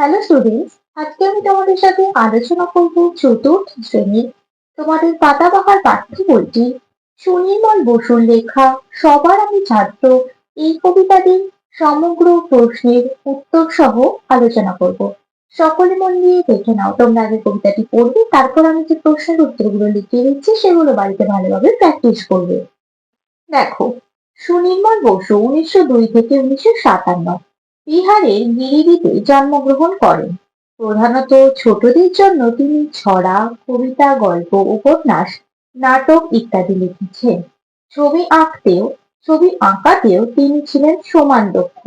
Hello students, আজকে আমি তোমাদের সাথে আলোচনা করব চতুর্থ শ্রেণীর তোমাদের পাতাবাহার পাঠ্য বইটি সুনির্মল বসুর লেখা সবার আমি ছাত্র এই কবিতাটির সমগ্র প্রশ্নের উত্তর সহ আলোচনা করব। সকলে মন দিয়ে দেখে নাও, তোমরা আগে কবিতাটি পড়বে, তারপর আমি যে প্রশ্নের উত্তরগুলো লিখে দিচ্ছি সেগুলো বাড়িতে ভালোভাবে প্র্যাকটিস করবে। দেখো, সুনির্মল বসু 1902 থেকে 1957 বিহারের গিরিডিতে জন্মগ্রহণ করেন। প্রধানত ছোটদের জন্য তিনি ছড়া, কবিতা, গল্প, উপন্যাস, নাটক ইত্যাদি লিখেছেন। ছবি আঁকাতেও তিনি ছিলেন সমান দক্ষ।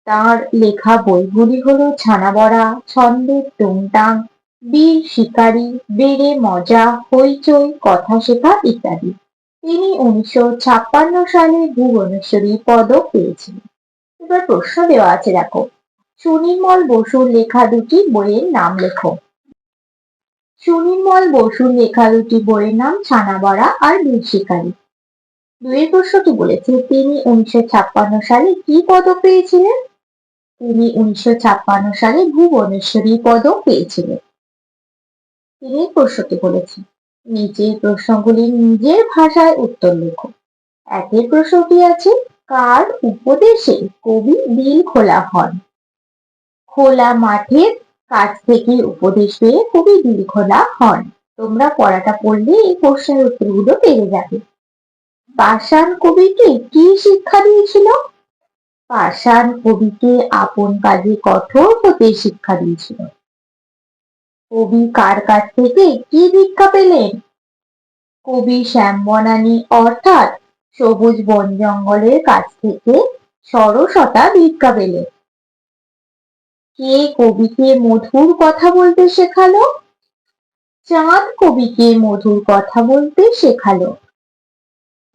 তার লেখা বইগুলি হলো ছানাবড়া, ছন্দের টুংটাং, বীর শিকারী, বেড়ে মজা, হইচই, কথা শেখা ইত্যাদি। তিনি 1956 সালে ভুবনেশ্বরী পদক পেয়েছিলেন। এবার প্রশ্ন দেওয়া আছে, দেখো, সুনির্মল বসুর লেখা দুটি বইয়ের নাম লেখো। সুনির্মল বসুর লেখা দুটি বইয়ের নাম ছানাবড়া আর বীর শিকারী। দুইয়ের প্রশ্নটি বলেছে তিনি 1956 সালে কি পদক পেয়েছিলেন। তিনি 1956 সালে ভুবনেশ্বরী পদক পেয়েছিলেন। তিনি প্রশ্নটি বলেছে নিচের প্রশ্নগুলি নিজের ভাষায় উত্তর লেখো। একের প্রশ্নটি আছে, কার উপদেশে কবি দিল খোলা হন। খোলা মাঠের কাছ থেকে উপদেশ পেয়ে কবি দিল খোলা হন। তোমরা পড়াটা পড়লে এই প্রশ্নের উত্তরগুলো পেয়ে যাবে। পাষাণ কবিকে কি শিক্ষা দিয়েছিল। পাষাণ কবিকে আপন কাজে কঠোর হতে শিক্ষা দিয়েছিল। কবি কার কাছ থেকে কি দীক্ষা পেলেন। কবি শ্যামবনানী অর্থাৎ সবুজ বন জঙ্গলের কাছ থেকে সরসতা দীক্ষা পেলেন। কে কবিকে মধুর কথা বলতে শেখালো। চাঁদ কবিকে মধুর কথা বলতে শেখালো।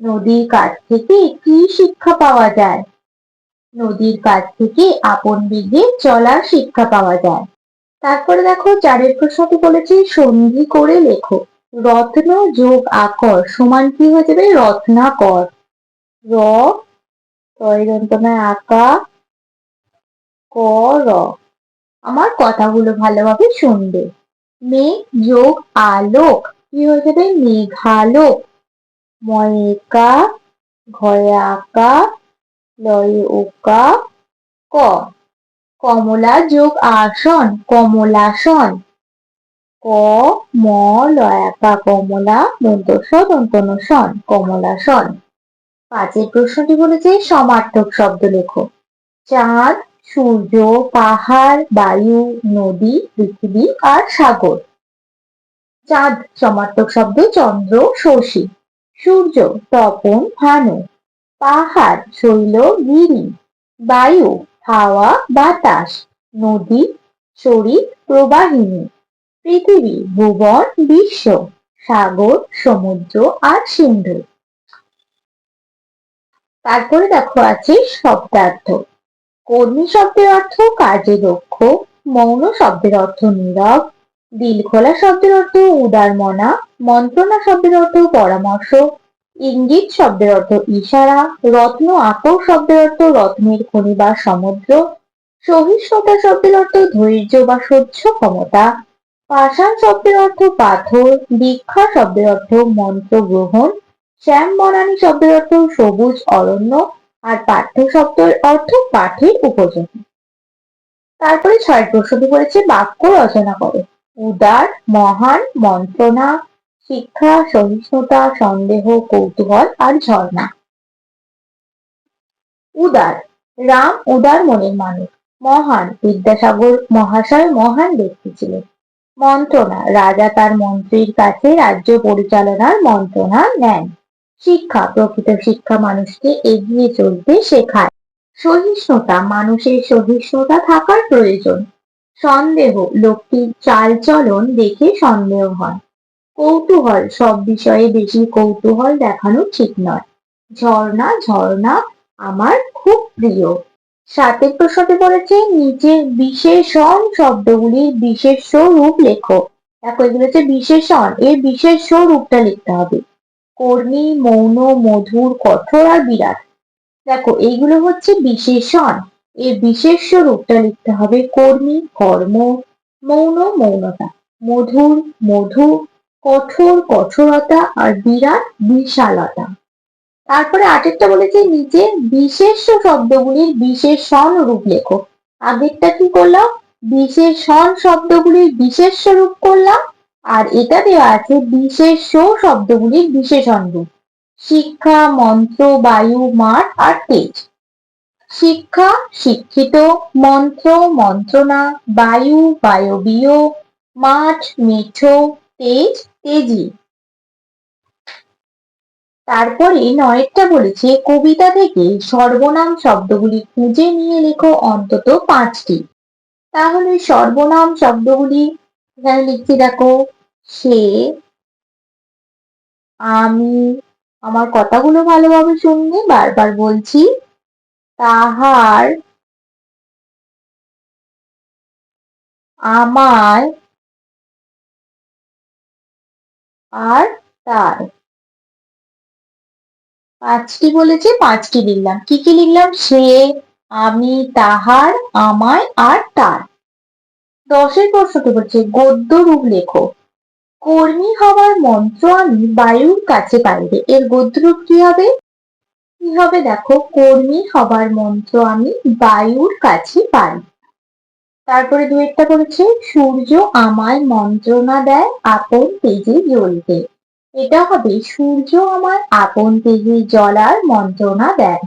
নদীর কাছ থেকে কি শিক্ষা পাওয়া যায়। নদীর কাছ থেকে আপন বেগে চলার শিক্ষা পাওয়া যায়। তারপরে দেখো, চারের প্রশ্নটি বলেছে সন্ধি করে লেখো। রত্ন যোগ আকর সমান কি হয়ে যাবে, রত্নাকর। র আকা ক র। আমার কথাগুলো ভালোভাবে শুনবে। মেঘ যোগ আলোক কি হয়ে যাবে, মেঘালোক। ময়ে একা, ঘয়ে আকা, লয়ে ওকা, ক। কমলা যোগ আসন, কমলাসন। ক ম লয়াকা কমলা, দন্তস্ব দন্তনসন, কমলাসন। পাঁচের প্রশ্নটি বলেছে সমার্থক শব্দ লেখো। চাঁদ, সূর্য, পাহাড়, বায়ু, নদী, পৃথিবী আর সাগর। চাঁদ সমার্থক শব্দ চন্দ্র, শশী। সূর্য তপন, ভানু। পাহাড় শৈল, গিরি। বায়ু হাওয়া, বাতাস। নদী শরীর, প্রবাহিনী। পৃথিবী ভুবন, বিশ্ব। সাগর সমুদ্র আর সিন্ধু। তারপরে দেখো আছে শব্দার্থ। কর্মী শব্দের অর্থ কাজে দক্ষ। মৌন শব্দের অর্থ নীরব। দিল খোলা শব্দের অর্থ উদারমনা। মন্ত্রণা শব্দের অর্থ পরামর্শ। ইঙ্গিত শব্দের অর্থ ইশারা। রত্ন আকর শব্দের অর্থ রত্নের খনি বা সমুদ্র। সহিষ্ণুতা শব্দের অর্থ ধৈর্য বা সহ্য ক্ষমতা। পাষাণ শব্দের অর্থ পাথর। দীক্ষা শব্দের অর্থ মন্ত্র গ্রহণ। শ্যামবনানী শব্দের অর্থ সবুজ অরণ্য। আর পাঠ্য শব্দের অর্থ পাঠের উপযোগী। তারপরে ছয় প্রশ্নটি বলেছে বাক্য রচনা করো। উদার, মহান, মন্ত্রণা, শিক্ষা, সহিষ্ণুতা, সন্দেহ, কৌতূহল আর ঝর্ণা। উদার, রাম উদার মনের মানুষ। মহান, বিদ্যাসাগর মহাশয় মহান ব্যক্তি ছিলেন। মন্ত্রণা, রাজা তার মন্ত্রীর কাছে রাজ্য পরিচালনার মন্ত্রণা নেন। শিক্ষা, প্রকৃত শিক্ষা মানুষকে এগিয়ে চলতে শেখায়। সহিষ্ণুতা, মানুষের সহিষ্ণুতা থাকার প্রয়োজন। সন্দেহ, লোকটির চালচলন দেখে সন্দেহ হয়। কৌতূহল, সব বিষয়ে বেশি কৌতূহল দেখানো ঠিক নয়। ঝর্ণা, ঝর্ণা আমার খুব প্রিয়। সাতের প্রশ্নটি বলেছে নিচের বিশেষণ শব্দগুলির বিশেষ্য রূপ লেখো। দেখো, এগুলো হচ্ছে বিশেষণ, এর বিশেষ্য রূপটা লিখতে হবে। কর্মী, মৌন, মধুর, কঠোর আর বিরাট। দেখো, এইগুলো হচ্ছে বিশেষণ। এর বিশেষ্য রূপটা লিখতে হবে কর্মী, কর্ম, মৌন, মৌনতা, মধুর, মধু, কঠোর, কঠোরতা আর বিরাট, বিশালতা। তারপরে আটেরটা বলেছে নিচে বিশেষ্য শব্দগুলির বিশেষণ রূপ লেখো। আগেরটা কি করলাম? বিশেষণ শব্দগুলির বিশেষ্য রূপ করলাম, আর এটা দেওয়া আছে বিশেষ্য শব্দগুলির বিশেষণ রূপ। শিক্ষা, মন্ত্র, বায়ু, মাঠ আর তেজ। শিক্ষা, শিক্ষিত, মন্ত্র, মন্ত্রণা, বায়ু, বায়বীয়, মাঠ, মিঠো, তেজ, তেজি। তারপরে নয়েরটা বলেছে কবিতা থেকে সর্বনাম শব্দগুলি খুঁজে নিয়ে লেখো অন্তত 5টি। তাহলে সর্বনাম শব্দগুলি এখানে লিখছি দেখো, সে, আমি, আমার কথাগুলো ভালোভাবে শুনবে, বারবার বলছি, তাহার, আমার আর তার। 5টি বলেছে, 5টি লিখলাম। কি কি লিখলাম? সে, আমি, তাহার, আমায় আর তার। 10এর প্রশ্নটি বলছে গদ্য রূপ লেখো। কর্মী হওয়ার মন্ত্র আমি বায়ুর কাছে পাইবে। এর গদ্য রূপ কি হবে? কি হবে দেখো, কর্মী হবার মন্ত্র আমি বায়ুর কাছে পাই। তারপরে দুয়েরটা বলেছে সূর্য আমায় মন্ত্রণা দেয় আপন তেজে জ্বলতে। এটা হবে সূর্য আমার আপন তেজে জ্বলার মন্ত্রণা দেয়।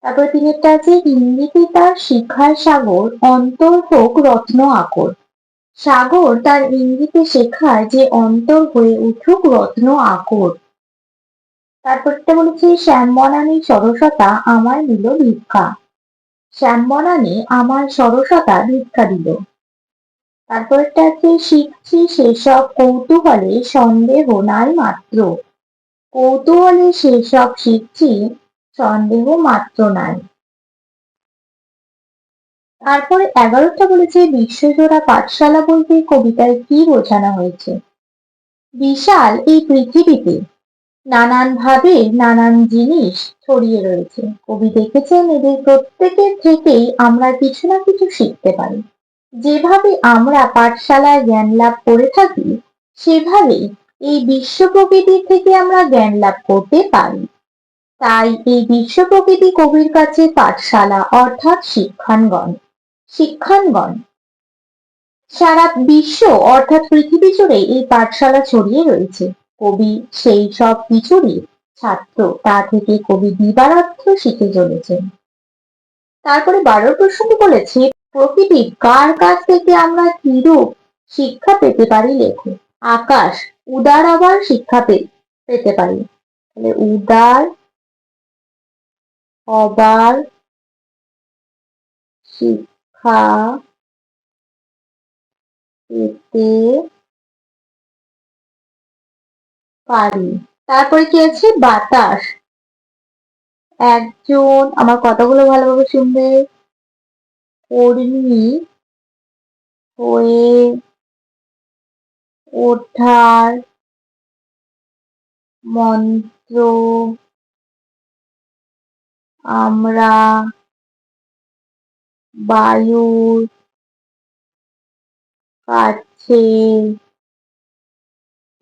তারপরে তিনেরটা আছে ইঙ্গিতে তার শিখার সাগর অন্তর হোক রত্ন আকর। সাগর তার ইঙ্গিতে শেখায় যে অন্তর হয়ে উঠুক রত্ন আকর। তারপরটা বলেছে শ্যামবনানী সরসতা আমায় দিল ভিক্ষা। শ্যামবনানী আমার সরসতা ভিক্ষা দিল। তারপরটা আছে শিখছি সেসব কৌতূহলে সন্দেহ নাই মাত্র। কৌতূহলে সেসব শিখছি সন্দেহ মাত্র নাই। তারপরে 11টা বলেছে বিশ্বজোড়া পাঠশালা বলতে কবিতায় কি বোঝানো হয়েছে? বিশাল এই পৃথিবীতে নানান ভাবে নানান জিনিস ছড়িয়ে রয়েছে। কবি দেখেছেন এদের প্রত্যেকের থেকেই আমরা কিছু না কিছু শিখতে পারি। যেভাবে আমরা পাঠশালায় জ্ঞান লাভ করে থাকি, সেভাবেই এই বিশ্ব প্রকৃতির থেকে আমরা জ্ঞান লাভ করতে পারি। তাই এই বিশ্ব প্রকৃতি কবির কাছে পাঠশালা অর্থাৎ শিক্ষাঙ্গন। শিক্ষাঙ্গন সারা বিশ্ব অর্থাৎ পৃথিবী জুড়ে এই পাঠশালা ছড়িয়ে রয়েছে। কবি সেই সব কিছুরই ছাত্র, তা থেকে কবি দিবারাত্র শিখে চলেছেন। তারপরে 12 প্রশ্নটি বলেছে প্রকৃতির কার কাছ থেকে আমরা কিরূপ শিক্ষা পেতে পারি লেখো। আকাশ, উদার আবার শিক্ষা পেতে পারি। তাহলে উদার হবার শিক্ষা পেতে পারি। তারপরে কি আছে? বাতাস, একজন, আমার কথাগুলো ভালোভাবে শুনবে, কর্মী হয়ে ওঠার মন্ত্র আমরা বায়ুর কাছে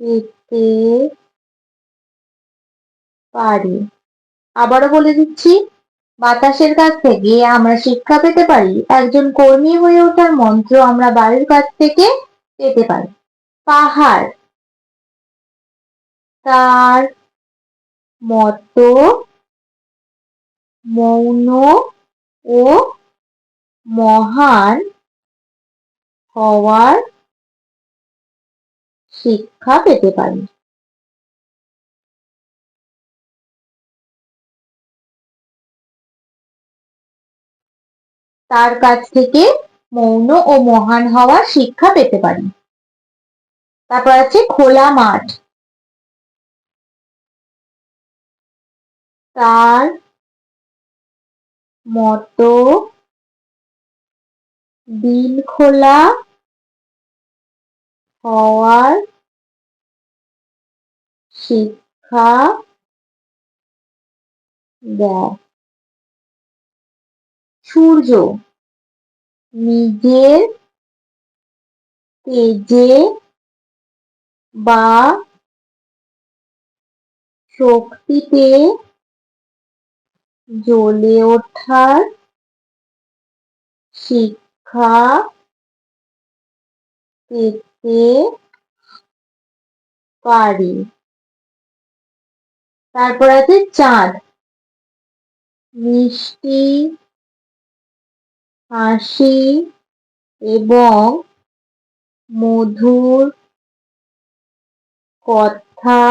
পেতে পারি। আবারও বলে দিচ্ছি, বাতাসের কাছ থেকে আমরা শিক্ষা পেতে পারি, একজন কর্মী হয়ে ওঠার মন্ত্র আমরা বায়ুর কাছ থেকে পেতে পারি। পাহাড়, তার মতো মৌন ও মহান হওয়ার শিক্ষা পেতে পারি। তার কাছ থেকে মৌন ও মহান হওয়ার শিক্ষা পেতে পারি। তারপর আছে খোলা মাঠ, তার মতো দিল খোলা হওয়ার শিক্ষা দেয়। সূর্য নিজের তেজে বা শক্তিতে জ্বলে ওঠার শিক্ষা পেতে পারি। তারপর আছে চাঁদ মিষ্টি হাসি এবং মধুর কথা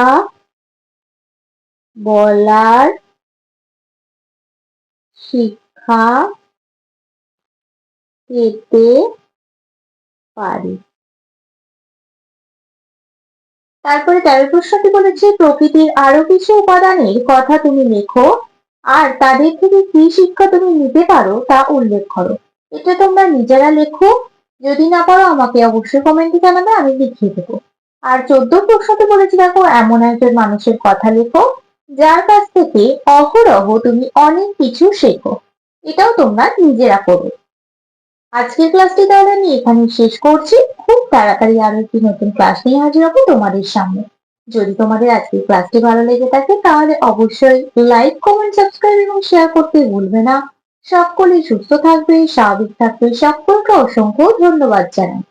বলার শিক্ষা পেতে পারি। তারপরে ১৩ প্রশ্নটি বলেছে প্রকৃতির আরো কিছু উপাদানের কথা তুমি লেখো আর তাদের থেকে কি শিক্ষা তুমি নিতে পারো তা উল্লেখ করো। এটা তোমরা নিজেরা লেখো, যদি না পারো আমাকে অবশ্যই কমেন্টে জানাবে, আমি লিখিয়ে দেবো। আর ১৪ প্রশ্নটি বলেছে দেখো এমন একজন মানুষের কথা লেখো যার কাছ থেকে অহরহ তুমি অনেক কিছু শেখো। এটাও তোমরা নিজেরা করো। আজকের ক্লাসটি তাহলে আমি এখানে শেষ করছি। খুব তাড়াতাড়ি আরো একটি নতুন ক্লাস নিয়ে হাজির হবো তোমাদের সামনে। যদি তোমাদের আজকের ক্লাসটি ভালো লেগে থাকে তাহলে অবশ্যই লাইক কমেন্ট সাবস্ক্রাইব এবং শেয়ার করতে ভুলবে না। সকলেই সুস্থ থাকবে, স্বাভাবিক থাকবে। সকলকে অসংখ্য ধন্যবাদ জানাই।